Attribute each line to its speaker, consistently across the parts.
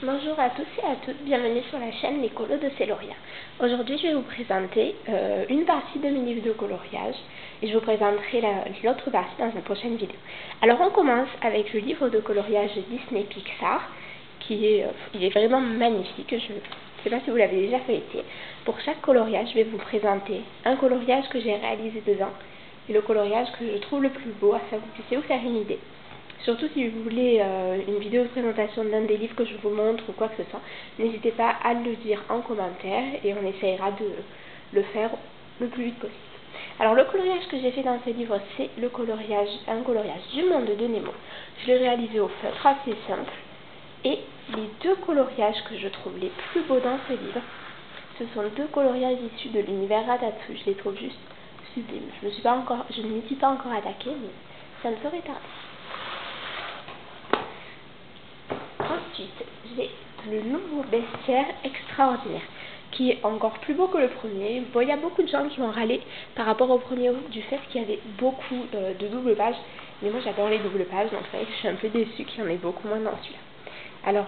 Speaker 1: Bonjour à tous et à toutes, bienvenue sur la chaîne Les Colos de Céloria. Aujourd'hui je vais vous présenter une partie de mes livres de coloriage et je vous présenterai l'autre partie dans une prochaine vidéo. Alors on commence avec le livre de coloriage Disney Pixar il est vraiment magnifique. Je ne sais pas si vous l'avez déjà feuilleté. Pour chaque coloriage je vais vous présenter un coloriage que j'ai réalisé dedans et le coloriage que je trouve le plus beau afin que vous puissiez vous faire une idée. Surtout si vous voulez une vidéo de présentation d'un des livres que je vous montre ou quoi que ce soit, n'hésitez pas à le dire en commentaire et on essayera de le faire le plus vite possible. Alors le coloriage que j'ai fait dans ce livre, c'est un coloriage du monde de Nemo. Je l'ai réalisé au feutre, assez simple. Et les deux coloriages que je trouve les plus beaux dans ce livre, ce sont deux coloriages issus de l'univers Ratatouille. Je les trouve juste sublimes. Je ne m'y suis pas encore attaquée, mais ça ne saurait tarder. Ensuite, j'ai le nouveau bestiaire extraordinaire, qui est encore plus beau que le premier. Bon, il y a beaucoup de gens qui ont râlé par rapport au premier du fait qu'il y avait beaucoup de doubles pages. Mais moi, j'adore les doubles pages, donc c'est vrai que je suis un peu déçue qu'il y en ait beaucoup moins dans celui-là. Alors,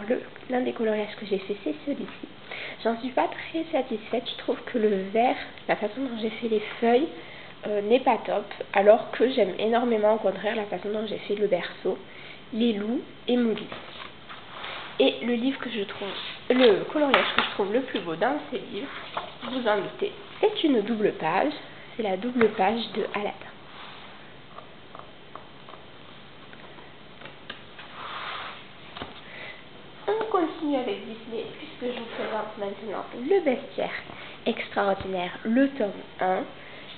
Speaker 1: l'un des coloriages que j'ai fait, c'est celui-ci. J'en suis pas très satisfaite. Je trouve que le vert, la façon dont j'ai fait les feuilles, n'est pas top, alors que j'aime énormément, au contraire, la façon dont j'ai fait le berceau, les loups et Mowgli. Et le coloriage que je trouve le plus beau dans ces livres, vous en doutez, c'est une double page. C'est la double page de Aladdin. On continue avec Disney puisque je vous présente maintenant le bestiaire extraordinaire, le tome 1,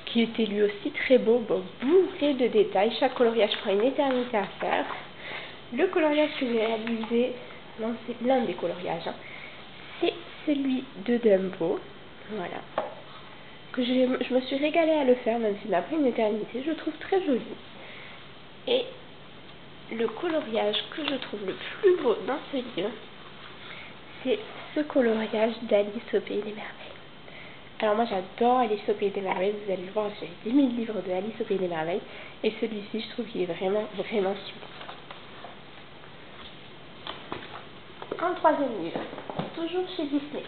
Speaker 1: qui était lui aussi très beau, bourré de détails. Chaque coloriage prend une éternité à faire. Le coloriage que j'ai réalisé, c'est l'un des coloriages, c'est celui de Dumbo, voilà, que je me suis régalée à le faire, même s'il m'a pris une éternité. Je le trouve très joli. Et le coloriage que je trouve le plus beau dans ce livre, c'est ce coloriage d'Alice au Pays des Merveilles. Alors moi j'adore Alice au Pays des Merveilles, vous allez le voir, j'ai 10 000 livres de Alice au Pays des Merveilles, et celui-ci je trouve qu'il est vraiment, vraiment sublime. En troisième livre, toujours chez Disney,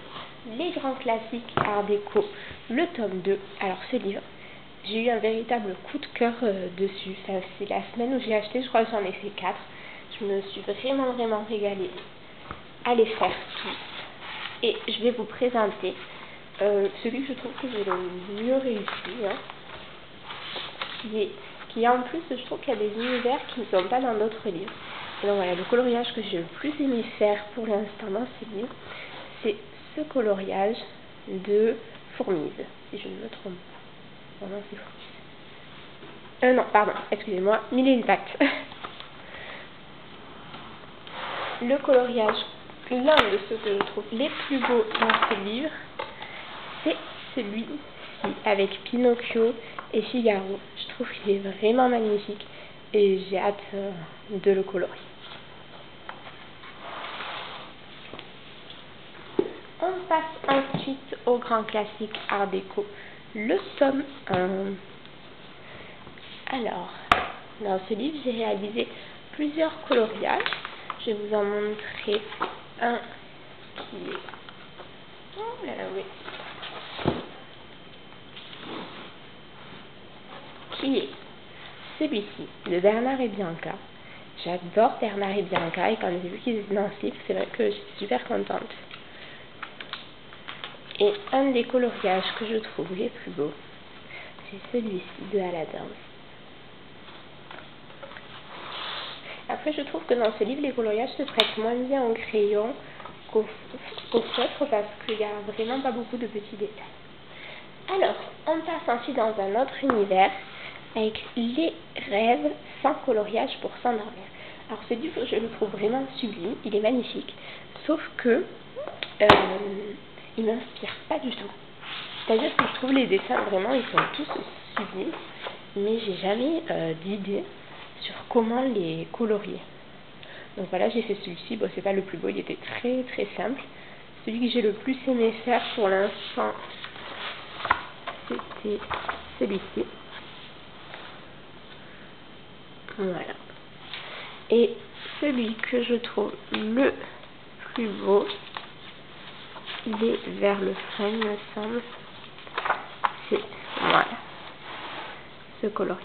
Speaker 1: les grands classiques Art déco, le tome 2. Alors ce livre, j'ai eu un véritable coup de cœur dessus. Enfin, c'est la semaine où j'ai acheté, je crois que j'en ai fait 4. Je me suis vraiment régalée à les faire tous. Et je vais vous présenter celui que je trouve que j'ai le mieux réussi, qui est en plus, je trouve qu'il y a des univers qui ne sont pas dans d'autres livres. Et donc voilà, le coloriage que j'ai le plus aimé faire pour l'instant dans ce livre, c'est ce coloriage de Fourmise, si je ne me trompe pas. Non, c'est Fourmise. Non, pardon, excusez-moi, Mille et une pattes. Le coloriage, l'un de ceux que je trouve les plus beaux dans ce livre, c'est celui-ci, avec Pinocchio et Figaro. Je trouve qu'il est vraiment magnifique et j'ai hâte de le colorier. On passe ensuite au grand classique Art déco, le tome 1. Alors, dans ce livre, j'ai réalisé plusieurs coloriages. Je vais vous en montrer un qui est... Oh là là, oui. Qui est celui-ci, de Bernard et Bianca. J'adore Bernard et Bianca et quand j'ai vu qu'ils étaient dans ce livre, c'est vrai que j'étais super contente. Et un des coloriages que je trouve les plus beaux, c'est celui-ci de Aladdin. Après, je trouve que dans ce livre, les coloriages se prêtent moins bien au crayon qu'au feutre parce qu'il n'y a vraiment pas beaucoup de petits détails. Alors, on passe ensuite dans un autre univers avec les rêves sans coloriage pour s'endormir. Alors ce livre, je le trouve vraiment sublime, il est magnifique, sauf que il m'inspire pas du tout. C'est-à-dire que je trouve les dessins vraiment, ils sont tous sublimes, mais j'ai jamais d'idée sur comment les colorier. Donc voilà, j'ai fait celui-ci. Bon, c'est pas le plus beau, il était très très simple. Celui que j'ai le plus aimé faire pour l'instant, c'était celui-ci. Voilà. Et celui que je trouve le plus beau. Il est vers le fin, il me semble. C'est, voilà, ce coloriage.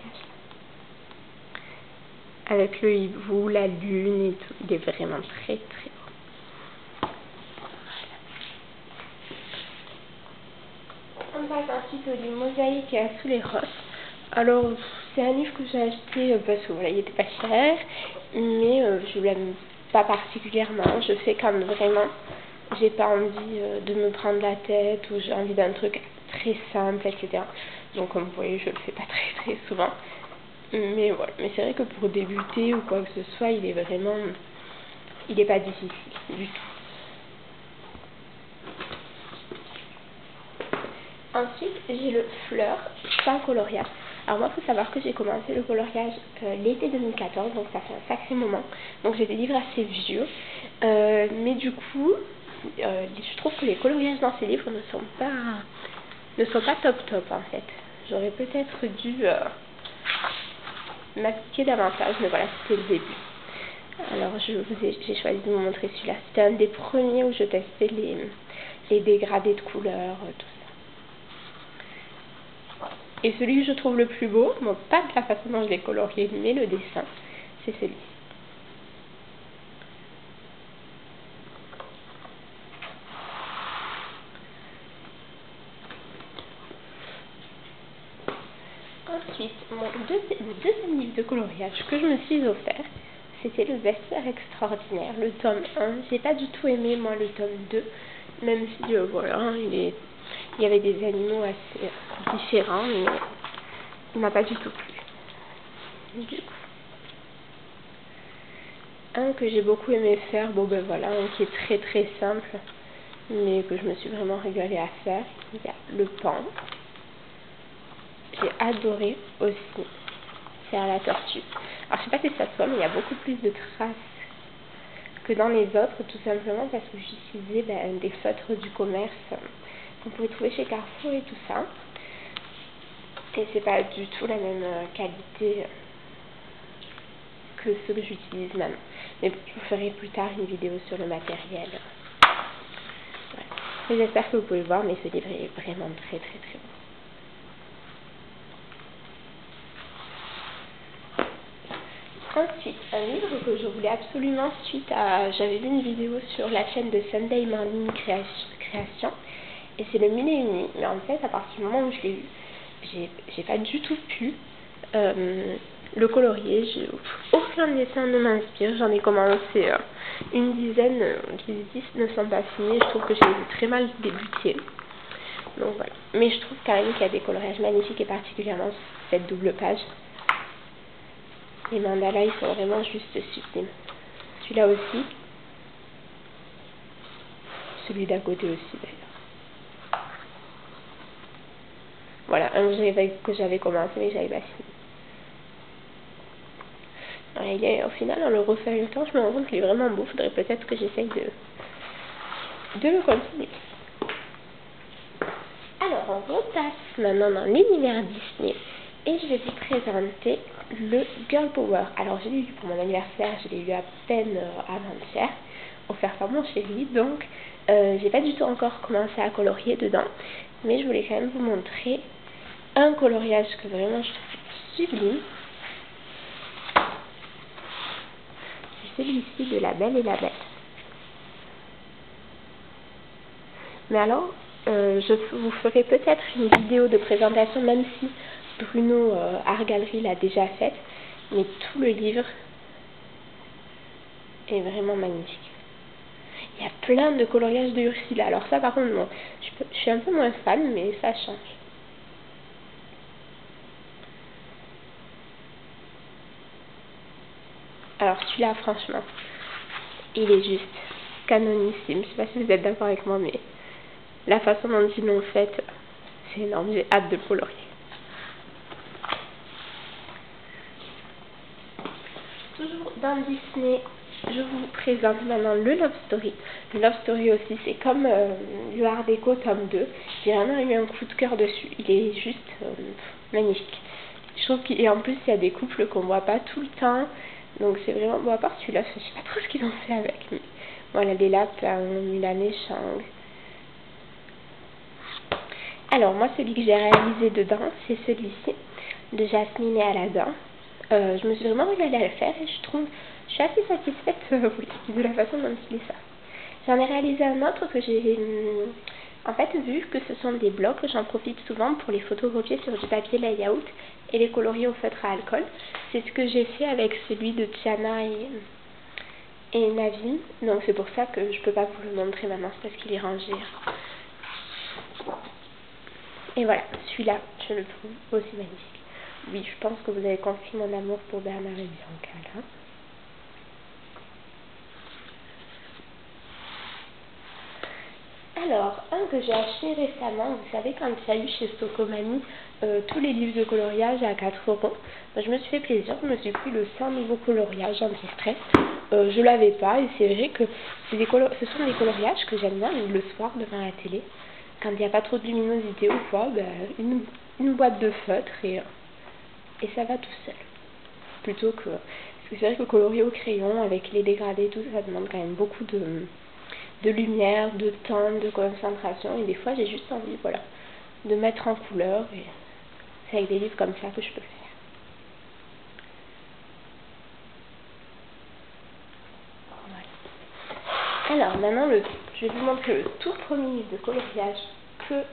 Speaker 1: Avec le hibou, la lune et tout. Il est vraiment très très beau. On passe ensuite au livre Mosaïque sous les roches. Alors, c'est un livre que j'ai acheté parce que voilà, il était pas cher, mais je l'aime pas particulièrement. Je fais quand vraiment, j'ai pas envie de me prendre la tête ou j'ai envie d'un truc très simple, etc. Donc, comme vous voyez, je le fais pas très très souvent. Mais voilà, mais c'est vrai que pour débuter ou quoi que ce soit, il est vraiment, il est pas difficile du tout. Ensuite, j'ai le Fleur sans coloriage. Alors moi, il faut savoir que j'ai commencé le coloriage l'été 2014, donc ça fait un sacré moment. Donc j'ai des livres assez vieux. Mais du coup, je trouve que les coloriages dans ces livres ne sont pas top en fait. J'aurais peut-être dû m'appliquer davantage, mais voilà, c'était le début. Alors j'ai choisi de vous montrer celui-là. C'était un des premiers où je testais les dégradés de couleurs, tout ça. Et celui que je trouve le plus beau, bon, pas de la façon dont je l'ai colorié, mais le dessin, c'est celui-ci. Ensuite, le deuxième livre de coloriage que je me suis offert, c'était le Best-seller extraordinaire, le tome 1. J'ai pas du tout aimé, moi, le tome 2, même si, voilà, il y avait des animaux assez différents, mais il m'a pas du tout plu. Du coup, un que j'ai beaucoup aimé faire, bon ben voilà, un qui est très très simple, mais que je me suis vraiment régalée à faire. Il y a le pan. J'ai adoré aussi faire la tortue. Alors je sais pas si ça se voit, mais il y a beaucoup plus de traces que dans les autres, tout simplement parce que j'utilisais des feutres du commerce qu'on pouvait trouver chez Carrefour et tout ça. Et c'est pas du tout la même qualité que ceux que j'utilise maintenant. Mais je vous ferai plus tard une vidéo sur le matériel. Voilà. J'espère que vous pouvez voir, mais ce livre est vraiment très très très bon. Ensuite, un livre que je voulais absolument suite à... J'avais vu une vidéo sur la chaîne de Sunday Morning Création, et c'est le 1001 Nuits. Mais en fait, à partir du moment où je l'ai eu, j'ai pas du tout pu le colorier. Aucun dessin ne m'inspire. J'en ai commencé une dizaine, les 10 ne sont pas finis. Je trouve que j'ai très mal débuté. Donc voilà. Mais je trouve quand même qu'il y a des coloriages magnifiques, et particulièrement cette double page. Les mandalas, ils sont vraiment juste sublimes. Celui-là aussi. Celui d'à côté aussi, d'ailleurs. Voilà, un que j'avais commencé, mais j'avais pas fini. Alors, au final, en le refeuilletant, je me rends compte qu'il est vraiment beau. Faudrait peut-être que j'essaye de le continuer. Alors, on repasse maintenant dans l'univers Disney. Et je vais vous présenter le Girl Power. Alors, je l'ai eu pour mon anniversaire, je l'ai eu à peine avant-hier, offert par mon chéri. Donc, j'ai pas du tout encore commencé à colorier dedans. Mais je voulais quand même vous montrer un coloriage que vraiment je trouve sublime. C'est celui-ci de La Belle et la Bête. Mais alors, je vous ferai peut-être une vidéo de présentation, même si Bruno Art Gallery l'a déjà faite, mais tout le livre est vraiment magnifique. Il y a plein de coloriages de Ursula. Alors ça, par contre, bon, je suis un peu moins fan, mais ça change. Alors celui-là, franchement, il est juste canonissime. Je sais pas si vous êtes d'accord avec moi, mais la façon dont ils l'ont fait, c'est énorme. J'ai hâte de le colorier. Toujours dans Disney, je vous présente maintenant le Love Story. Le Love Story aussi, c'est comme le Art Déco tome 2. J'ai vraiment eu un coup de cœur dessus. Il est juste magnifique. Je trouve qu'en plus, il y a des couples qu'on voit pas tout le temps. Donc c'est vraiment... Bon, à part celui-là, je sais pas trop ce qu'ils ont fait avec. Mais Voilà, des lapins, Mulan Chang. Alors, moi, celui que j'ai réalisé dedans, c'est celui-ci, de Jasmine et Aladdin. Je me suis vraiment régalée à le faire et je suis assez satisfaite oui, de la façon dont il est ça. J'en ai réalisé un autre que j'ai... En fait, vu que ce sont des blocs, j'en profite souvent pour les photocopier sur du papier layout et les colorier au feutre à alcool. C'est ce que j'ai fait avec celui de Tiana et Navin. Donc c'est pour ça que je peux pas vous le montrer maintenant, c'est parce qu'il est rangé. Et voilà, celui-là, je le trouve aussi magnifique. Oui, je pense que vous avez compris mon amour pour Bernard et Bianca là. Alors, un que j'ai acheté récemment, vous savez quand il y a eu chez Stokomani tous les livres de coloriage à 4 €, je me suis fait plaisir, je me suis pris le 100 nouveaux coloriages anti-stress. Je l'avais pas et c'est vrai que ce sont des coloriages que j'aime bien le soir devant la télé. Quand il n'y a pas trop de luminosité ou quoi, une boîte de feutre et ça va tout seul. Plutôt que... Parce que c'est vrai que colorier au crayon avec les dégradés et tout, ça demande quand même beaucoup de lumière, de temps, de concentration. Et des fois, j'ai juste envie, voilà, de mettre en couleur. Et c'est avec des livres comme ça que je peux le faire. Voilà. Alors, maintenant, je vais vous montrer le tout premier livre de coloriage que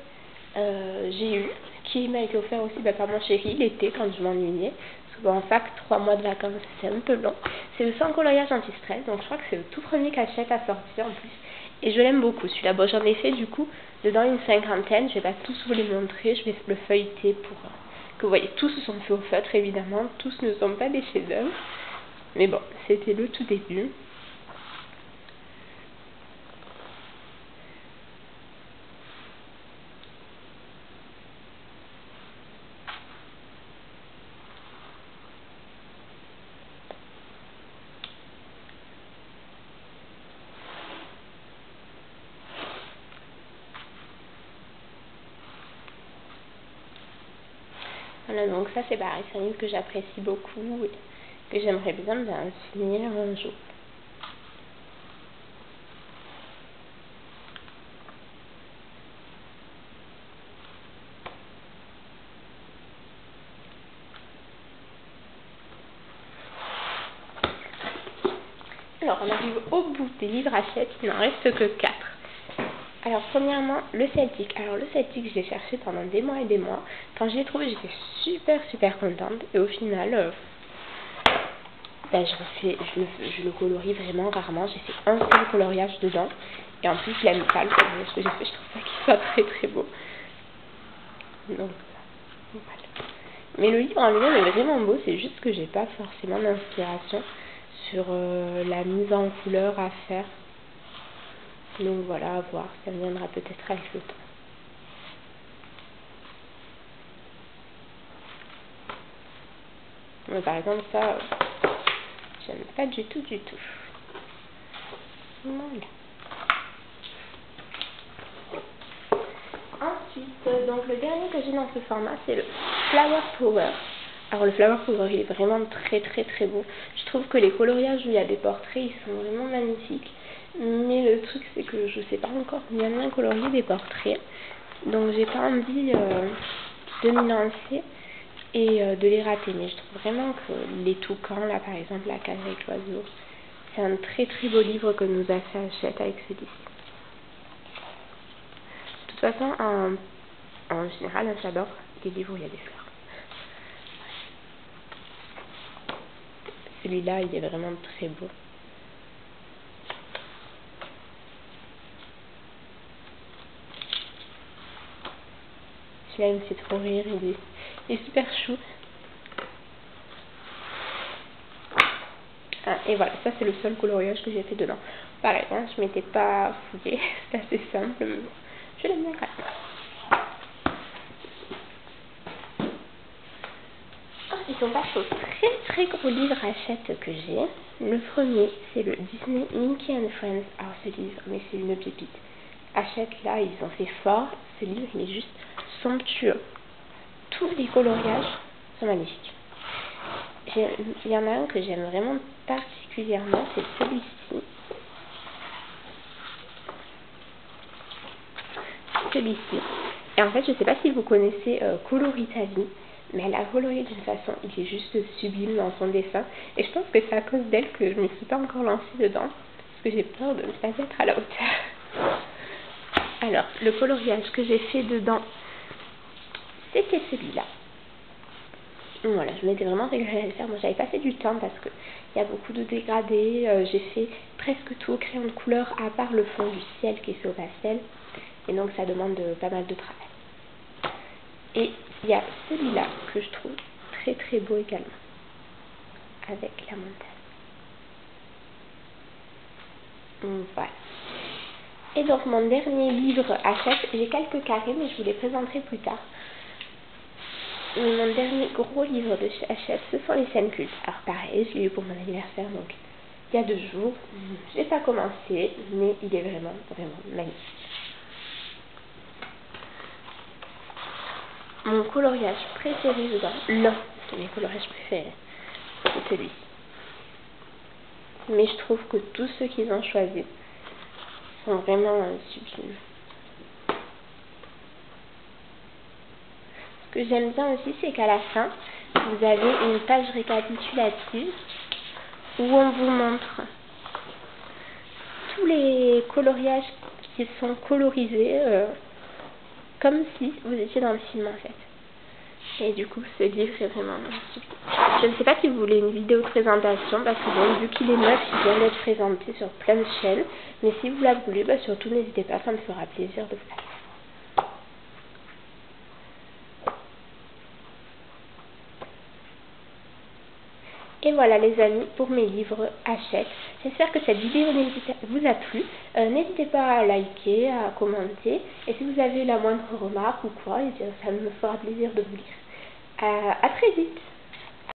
Speaker 1: j'ai eu, qui m'a été offert aussi par mon chéri l'été quand je m'ennuyais. En fac, 3 mois de vacances, c'est un peu long. C'est le sans coloriage anti-stress, donc je crois que c'est le tout premier qu'Hachette a sorti en plus. Et je l'aime beaucoup celui-là. Bon, j'en ai fait du coup dedans une cinquantaine. Je vais pas tous vous les montrer, je vais le feuilleter pour que vous voyez. Tous sont faits au feutre évidemment, tous ne sont pas des chefs-d'œuvre. Mais bon, c'était le tout début. Voilà, donc ça c'est pareil, c'est un livre que j'apprécie beaucoup et que j'aimerais bien finir un jour. Alors on arrive au bout des livres Hachette, il n'en reste que 4. Alors premièrement, le Celtic. Alors le Celtic, j'ai cherché pendant des mois et des mois. Quand je l'ai trouvé, j'étais super contente. Et au final, je le colorie vraiment rarement. J'ai fait un seul coloriage dedans. Et en plus, je l'aime pas le coloriage que j'ai fait. Je trouve pas qu'il soit très beau. Donc voilà. Mais le livre en lui-même est vraiment beau. C'est juste que j'ai pas forcément d'inspiration sur la mise en couleur à faire. Donc voilà, à voir, ça viendra peut-être avec le temps. Mais par exemple, ça, j'aime pas du tout. Voilà. Ensuite, donc le dernier que j'ai dans ce format, c'est le Flower Power. Alors le Flower Power, il est vraiment très beau. Je trouve que les coloriages où il y a des portraits, ils sont vraiment magnifiques. Mais le truc, c'est que je sais pas encore bien colorier des portraits. Donc j'ai pas envie de m'y lancer et de les rater. Mais je trouve vraiment que les toucans, là par exemple, la cage avec l'oiseau, c'est un très beau livre que nous a fait Hachette avec celui-ci. De toute façon, en général, j'adore les livres où il y a des fleurs. Celui-là, il est vraiment très beau. Celui-là, il me fait trop rire, il est super chou. Ah, et voilà, ça c'est le seul coloriage que j'ai fait dedans. Pareil, hein, je m'étais pas fouillée, c'est assez simple, mais bon, je l'aime bien quand même. Ensuite, on passe au très gros livre Hachette que j'ai. Le premier, c'est le Disney Mickey and Friends. Alors ce livre, mais c'est une pépite. Hachette, là, ils ont fait fort. Ce livre, il est juste somptueux. Tous les coloriages sont magnifiques. Il y en a un que j'aime vraiment particulièrement, c'est celui-ci. celui-ci. Et en fait, je ne sais pas si vous connaissez Coloritavi, mais elle a colorié d'une façon, il est juste sublime dans son dessin. Et je pense que c'est à cause d'elle que je ne me suis pas encore lancée dedans, parce que j'ai peur de ne pas être à la hauteur. Alors, le coloriage que j'ai fait dedans, c'était celui-là. Voilà, je m'étais vraiment régalée à le faire. Moi, j'avais passé du temps parce que il y a beaucoup de dégradés. J'ai fait presque tout au crayon de couleur à part le fond du ciel qui est fait au pastel. Et donc, ça demande pas mal de travail. Et il y a celui-là que je trouve très très beau également, avec la montagne. Voilà. Et donc, mon dernier livre Hachette, j'ai quelques carrés, mais je vous les présenterai plus tard. Mon dernier gros livre de chez Hachette, ce sont les scènes cultes. Alors pareil, je l'ai eu pour mon anniversaire, donc il y a 2 jours. Je n'ai pas commencé, mais il est vraiment, vraiment magnifique. Mon coloriage préféré dedans, l'un de mes coloriages préférés, c'est celui-ci. Mais je trouve que tous ceux qu'ils ont choisis sont vraiment sublimes. Ce que j'aime bien aussi, c'est qu'à la fin, vous avez une page récapitulative où on vous montre tous les coloriages qui sont colorisés, comme si vous étiez dans le film en fait. Et du coup, ce livre est vraiment super. Je ne sais pas si vous voulez une vidéo de présentation, parce que bon, vu qu'il est neuf, il vient d'être présenté sur plein de chaînes. Mais si vous la voulez, bah, surtout n'hésitez pas, ça me fera plaisir de vous la faire. Et voilà les amis pour mes livres Hachette. J'espère que cette vidéo vous a plu. N'hésitez pas à liker, à commenter. Et si vous avez la moindre remarque ou quoi, ça me fera plaisir de vous lire. À très vite.